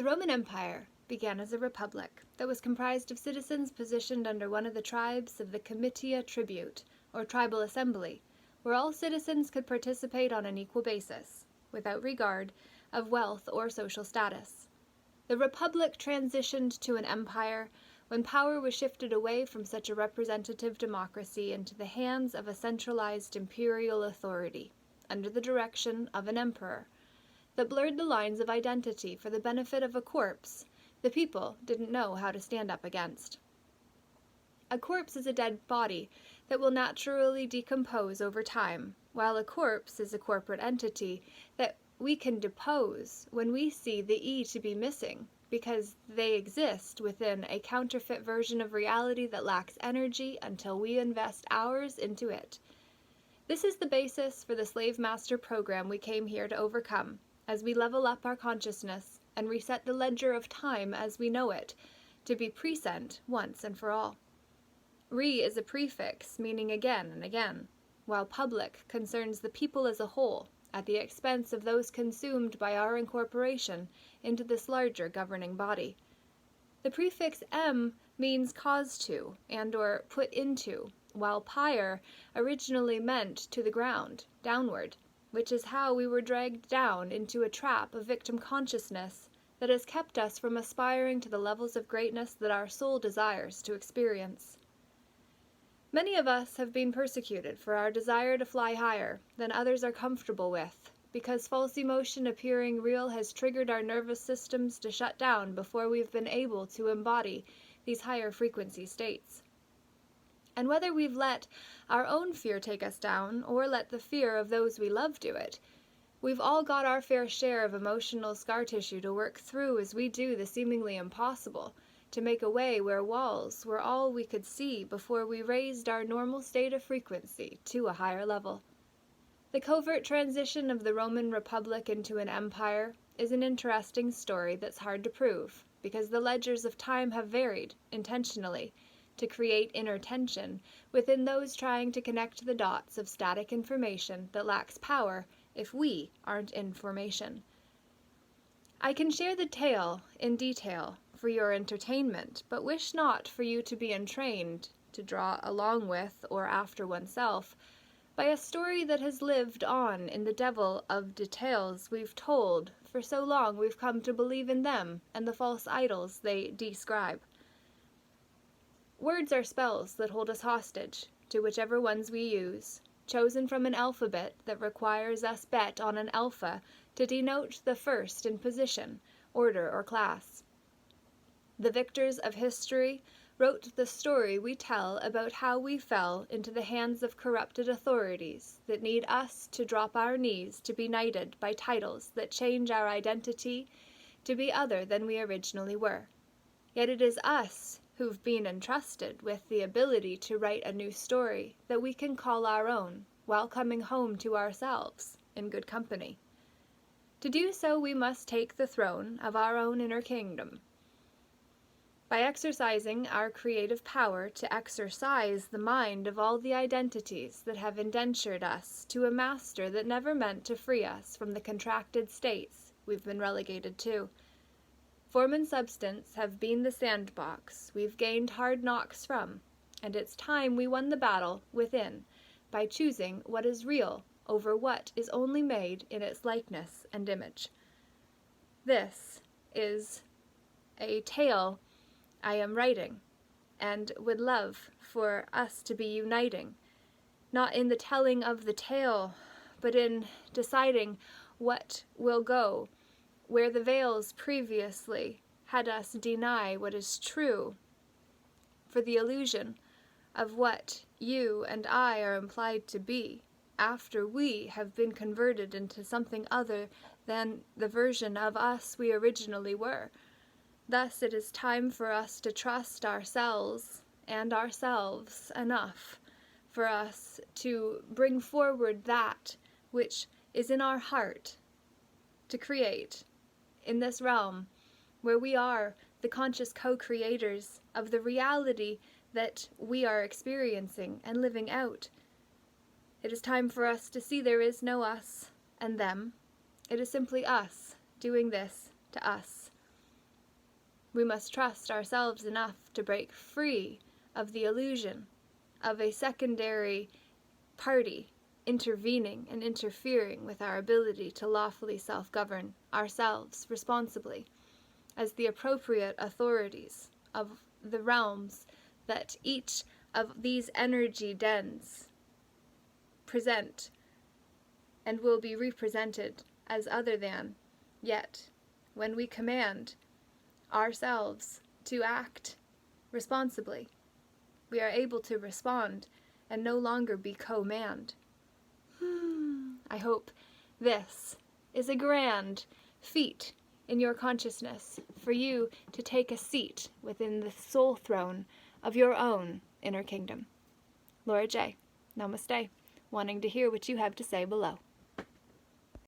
The Roman Empire began as a republic that was comprised of citizens positioned under one of the tribes of the Comitia Tribute, or tribal assembly, where all citizens could participate on an equal basis, without regard of wealth or social status. The republic transitioned to an empire when power was shifted away from such a representative democracy into the hands of a centralized imperial authority, under the direction of an emperor, that blurred the lines of identity for the benefit of a corpse the people didn't know how to stand up against. A corpse is a dead body that will naturally decompose over time, while a corpse is a corporate entity that we can depose when we see the E to be missing, because they exist within a counterfeit version of reality that lacks energy until we invest ours into it. This is the basis for the slave master program we came here to overcome, as we level up our consciousness and reset the ledger of time as we know it, to be present once and for all. Re is a prefix meaning again and again, while public concerns the people as a whole, at the expense of those consumed by our incorporation into this larger governing body. The prefix M means cause to and or put into, while pyre originally meant to the ground, downward, which is how we were dragged down into a trap of victim consciousness that has kept us from aspiring to the levels of greatness that our soul desires to experience. Many of us have been persecuted for our desire to fly higher than others are comfortable with, because false emotion appearing real has triggered our nervous systems to shut down before we've been able to embody these higher frequency states. And whether we've let our own fear take us down, or let the fear of those we love do it, we've all got our fair share of emotional scar tissue to work through as we do the seemingly impossible, to make a way where walls were all we could see before we raised our normal state of frequency to a higher level. The covert transition of the Roman Republic into an empire is an interesting story that's hard to prove, because the ledgers of time have varied, intentionally, to create inner tension within those trying to connect the dots of static information that lacks power if we aren't in formation. I can share the tale in detail for your entertainment, but wish not for you to be entrained to draw along with or after oneself by a story that has lived on in the devil of details we've told for so long we've come to believe in them and the false idols they describe. Words are spells that hold us hostage to whichever ones we use, chosen from an alphabet that requires us bet on an alpha to denote the first in position, order, or class. The victors of history wrote the story we tell about how we fell into the hands of corrupted authorities that need us to drop our knees to be knighted by titles that change our identity to be other than we originally were. Yet it is us who've been entrusted with the ability to write a new story that we can call our own while coming home to ourselves in good company. To do so, we must take the throne of our own inner kingdom. By exercising our creative power to exercise the mind of all the identities that have indentured us to a master that never meant to free us from the contracted states we've been relegated to. Form and substance have been the sandbox we've gained hard knocks from, and it's time we won the battle within by choosing what is real over what is only made in its likeness and image. This is a tale I am writing, and would love for us to be uniting, not in the telling of the tale, but in deciding what will go where the veils previously had us deny what is true, for the illusion of what you and I are implied to be, after we have been converted into something other than the version of us we originally were. Thus it is time for us to trust ourselves and ourselves enough for us to bring forward that which is in our heart, to create in this realm where we are the conscious co-creators of the reality that we are experiencing and living out. It is time for us to see there is no us and them. It is simply us doing this to us. We must trust ourselves enough to break free of the illusion of a secondary party intervening and interfering with our ability to lawfully self-govern ourselves responsibly as the appropriate authorities of the realms that each of these energy dens present and will be represented as other than. Yet, when we command ourselves to act responsibly, we are able to respond and no longer be co-manned. I hope this is a grand feat in your consciousness for you to take a seat within the soul throne of your own inner kingdom. Laura J. Namaste. Wanting to hear what you have to say below.